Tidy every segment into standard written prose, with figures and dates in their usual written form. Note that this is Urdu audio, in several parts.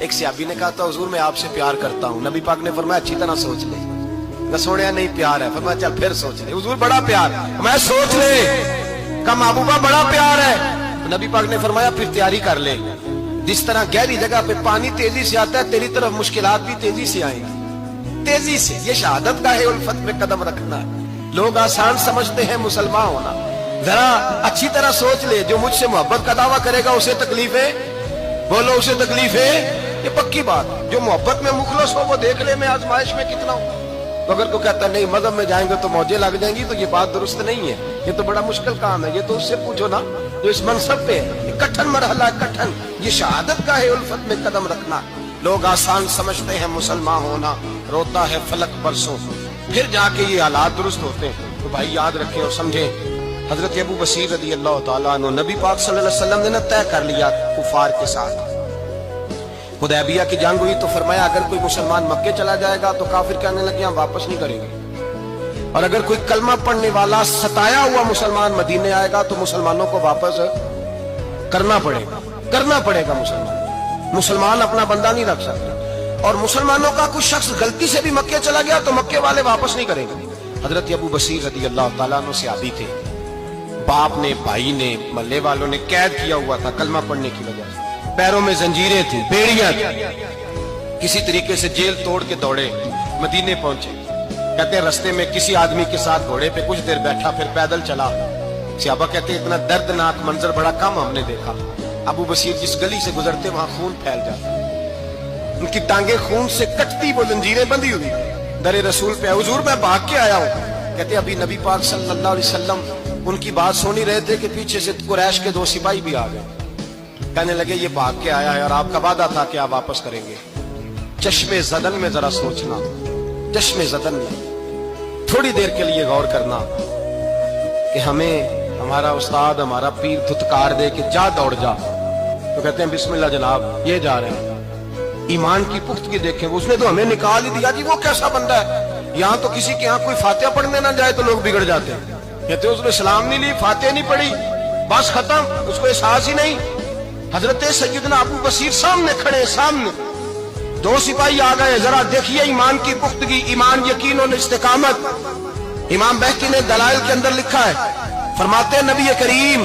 ایک صحابی نے کہا تھا حضور میں آپ سے پیار کرتا ہوں. نبی پاک نے فرمایا اچھی طرح سوچ لے. نہ سوڑیا نہیں پیار ہے. فرمایا چل پھر سوچ لے. حضور بڑا پیار. میں سوچ لے. کہا محبوبہ بڑا پیار ہے. نبی پاک نے فرمایا پھر تیاری کر لے. جس طرح گہری جگہ پہ پانی تیزی سے آتا ہے تیری طرف مشکلات بھی تیزی سے آئیں گی. تیزی سے. یہ شہادت کا ہے الفت میں قدم رکھنا. لوگ آسان سمجھتے ہیں مسلمان ہونا. ذرا اچھی طرح سوچ لے. جو مجھ سے محبت کا دعویٰ کرے گا اسے تکلیف ہے. بولو اسے تکلیف ہے. یہ پکی بات. جو محبت میں مخلص ہو وہ دیکھ لے میں آزمائش میں کتنا ہوں. تو اگر کوئی کہتا ہے نہیں مذہب میں جائیں گے تو موجیں لگ جائیں گی تو یہ بات درست نہیں ہے. یہ تو بڑا مشکل کام ہے. یہ تو اس سے پوچھو نا جو اس منصب پہ ہے. یہ کٹھن مرحلہ کٹھن. یہ شہادت کا ہے الفت میں قدم رکھنا. لوگ آسان سمجھتے ہیں مسلمان ہونا. روتا ہے فلک برسوں پھر جا کے یہ حالات درست ہوتے ہیں. تو بھائی یاد رکھیں اور سمجھیں. حضرت ابو بصیر رضی اللہ تعالیٰ عنہ نبی پاک صلی اللہ علیہ وسلم نے طے کر لیا کفار کے ساتھ. حدیبیہ کی جنگ ہوئی تو فرمایا اگر کوئی مسلمان مکے چلا جائے گا تو کافر کہنے لگے ہم واپس نہیں کریں گے. اور اگر کوئی کلمہ پڑھنے والا ستایا ہوا مسلمان مدینے آئے گا تو مسلمانوں کو واپس کرنا پڑے گا. مسلمان اپنا بندہ نہیں رکھ سکتا. اور مسلمانوں کا کوئی شخص غلطی سے بھی مکے چلا گیا تو مکے والے واپس نہیں کریں گے. حضرت ابو بصیر رضی اللہ تعالیٰ عنہ صحابی تھے. باپ نے بھائی نے محلے والوں نے قید کیا ہوا تھا کلمہ پڑھنے کی وجہ سے. پیروں میں زنجیریں تھیں بیڑیاں تھیں. کسی طریقے سے جیل توڑ کے دوڑے مدینے پہنچے. کہتے ہیں رستے میں کسی آدمی کے ساتھ گھوڑے پہ کچھ دیر بیٹھا پھر پیدل چلا. صحابہ کہتے ہیں اتنا دردناک منظر بڑا کم ہم نے دیکھا. ابو بصیر جس گلی سے گزرتے وہاں خون پھیل جاتا. ان کی ٹانگیں خون سے کٹتی وہ زنجیریں بندھی ہوئی در رسول پہ. حضور میں بھاگ کے آیا ہوں. کہتے ابھی نبی پاک صلی اللہ علیہ وسلم ان کی بات سنی رہے تھے کہ پیچھے سے قریش کے 2 سپاہی بھی آ گئے. کہنے لگے یہ بھاگ کے آیا ہے اور آپ کا وعدہ تھا کہ آپ واپس کریں گے. چشم زدن میں ذرا سوچنا. چشم زدن میں تھوڑی دیر کے لیے غور کرنا کہ ہمیں ہمارا استاد ہمارا پیر دھتکار دے کہ جا دوڑ جا تو کہتے ہیں بسم اللہ جناب یہ جا رہے ہیں. ایمان کی پختگی دیکھیں. اس نے تو ہمیں نکال ہی دیا. جی وہ کیسا بندہ ہے. یہاں تو کسی کے یہاں کوئی فاتحہ پڑھنے نہ جائے تو لوگ بگڑ جاتے ہیں. کہتے ہیں اس نے اسلام نہیں لی فاتحہ نہیں پڑھی بس ختم. اس کو احساس ہی نہیں. حضرت سیدنا ابو بصیر سامنے کھڑے. سامنے 2 سپاہی آ گئے. ذرا دیکھیے ایمان کی پختگی ایمان یقین اور استقامت. امام بہقی نے دلائل کے اندر لکھا ہے. فرماتے ہیں نبی کریم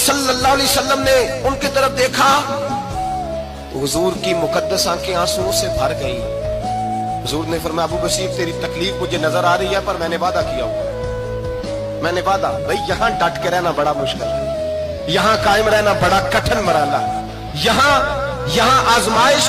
صلی اللہ علیہ وسلم نے ان کی طرف دیکھا تو حضور کی مقدس آنکھیں آنسوؤں سے بھر گئی. حضور نے فرمایا ابو بصیر تیری تکلیف مجھے نظر آ رہی ہے پر میں نے وعدہ کیا ہوا. میں نے وعدہ. بھائی یہاں ڈٹ کے رہنا بڑا مشکل ہے. یہاں قائم رہنا بڑا کٹھن مرحلہ. یہاں آزمائش